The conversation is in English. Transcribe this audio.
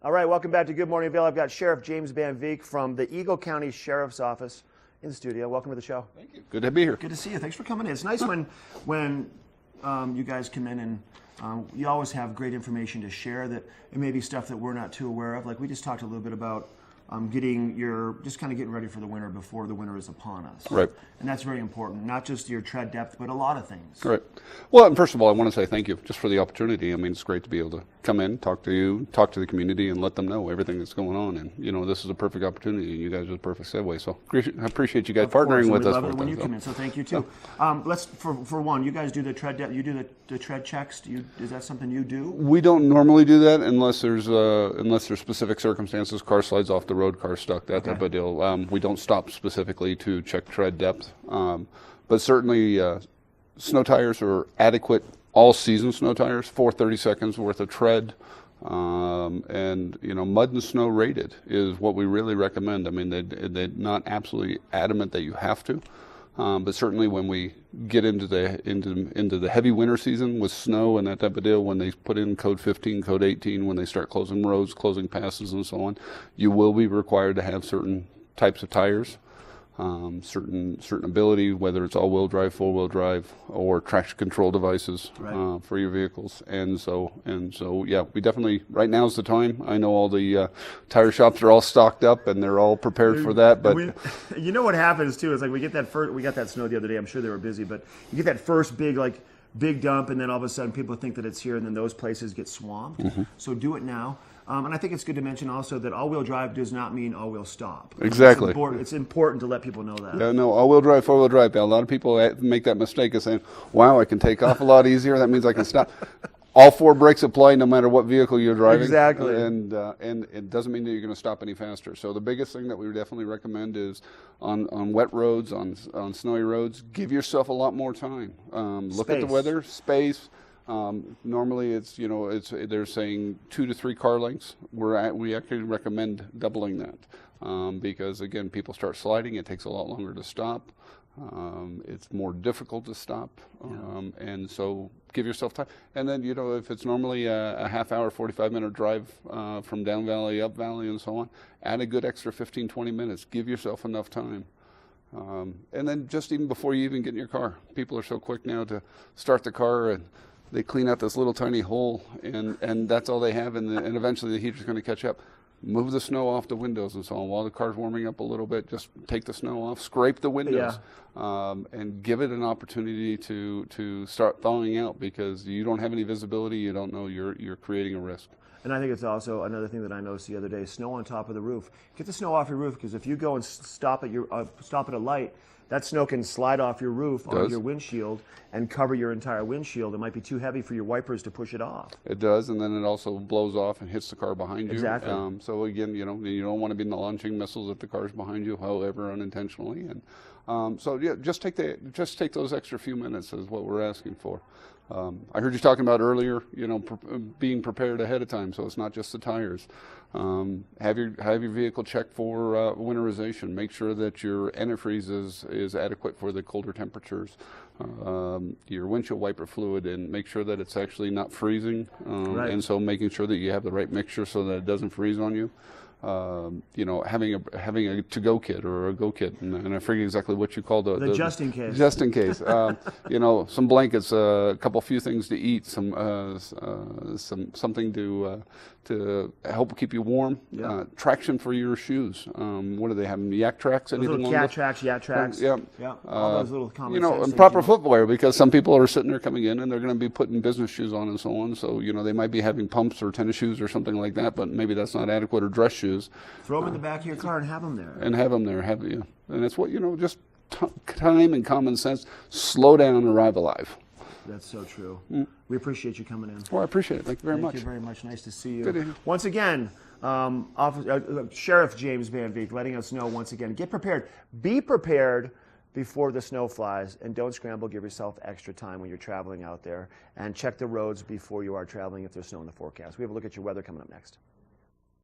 All right, welcome back to Good Morning Vail. I've got Sheriff James Beek from the Eagle County Sheriff's Office in the studio. Welcome to the show. Thank you. Good to be here. Good to see you. Thanks for coming in. It's nice when you guys come in and you always have great information to share that it may be stuff that we're not too aware of. Like we just talked a little bit about just kind of getting ready for the winter before the winter is upon us. Right. And that's very important, not just your tread depth, but a lot of things. Right. Well, and first of all, I want to say thank you just for the opportunity. I mean, it's great to be able to come in, talk to you, talk to the community, and let them know everything that's going on. And, you know, this is a perfect opportunity, and you guys are the perfect segue. So I appreciate you guys partnering with us. We love it when you come in, so thank you, too. Let's, for one, you guys do the tread depth, you do the tread checks. Is that something you do? We don't normally do that unless there's specific circumstances, car slides off the road, car stuck, that type of deal. We don't stop specifically to check tread depth. But certainly snow tires are adequate, all-season snow tires, 30 seconds worth of tread. And, you know, mud and snow rated is what we really recommend. I mean, they're not absolutely adamant that you have to. But certainly when we get into the heavy winter season with snow and that type of deal, when they put in code 15, code 18, when they start closing roads, closing passes and so on, you will be required to have certain types of tires, certain ability, whether it's all-wheel drive, four-wheel drive, or traction control devices for your vehicles. And so yeah, we definitely, right now is the time. I know all the tire shops are all stocked up and they're all prepared for that. But you know what happens too is like we got that snow the other day. I'm sure they were busy, but you get that first big dump, and then all of a sudden people think that it's here, and then those places get swamped. So do it now. And I think it's good to mention also that all-wheel drive does not mean all-wheel stop. Exactly. It's important to let people know that. Yeah, no, all-wheel drive, four-wheel drive. A lot of people make that mistake of saying, wow, I can take off a lot easier. That means I can stop. All four brakes apply no matter what vehicle you're driving. Exactly. And it doesn't mean that you're going to stop any faster. So the biggest thing that we would definitely recommend is on wet roads, on snowy roads, give yourself a lot more time. Look at the weather, space. Normally they're saying 2 to 3 car lengths. We actually recommend doubling that because again, people start sliding. It takes a lot longer to stop. It's more difficult to stop, and so give yourself time. And then, you know, if it's normally a half hour, 45-minute drive from down valley, up valley, and so on, add a good extra 15, 20 minutes. Give yourself enough time. And then just even before you even get in your car, people are so quick now to start the car and they clean out this little tiny hole, and that's all they have, and eventually the heater's going to catch up. Move the snow off the windows and so on. While the car's warming up a little bit, just take the snow off, scrape the windows, and give it an opportunity to start thawing out, because you don't have any visibility. You don't know you're creating a risk. And I think it's also another thing that I noticed the other day: snow on top of the roof. Get the snow off your roof, because if you go and stop at a light, that snow can slide off your roof onto your windshield and cover your entire windshield. It might be too heavy for your wipers to push it off. It does, and then it also blows off and hits the car behind you. Exactly. So again, you don't want to be launching missiles if the car's behind you, however unintentionally. And so yeah, just take those extra few minutes is what we're asking for. I heard you talking about earlier, being prepared ahead of time, so it's not just the tires. Have your vehicle checked for winterization. Make sure that your antifreeze is adequate for the colder temperatures. Your windshield wiper fluid, and make sure that it's actually not freezing. And so making sure that you have the right mixture so that it doesn't freeze on you. Having a to-go kit or a go kit, and I forget exactly what you call the just in case. Just in case. Some blankets, a few things to eat, something to help keep you warm. Traction for your shoes. What do they have? Yak tracks? Anything little cat tracks, yak tracks. Yeah. All those little common sense and things, proper footwear, because some people are sitting there coming in and they're going to be putting business shoes on and so on. So they might be having pumps or tennis shoes or something like that, but maybe that's not adequate, or dress shoes. Throw them in the back of your car and have them there. And it's what, just time and common sense. Slow down and arrive alive. That's so true. We appreciate you coming in. Well, I appreciate it. Thank you very much. Thank you very much. Nice to see you. Good evening. Once again, Sheriff James Beek letting us know once again, get prepared. Be prepared before the snow flies, and don't scramble. Give yourself extra time when you're traveling out there, and check the roads before you are traveling if there's snow in the forecast. We have a look at your weather coming up next.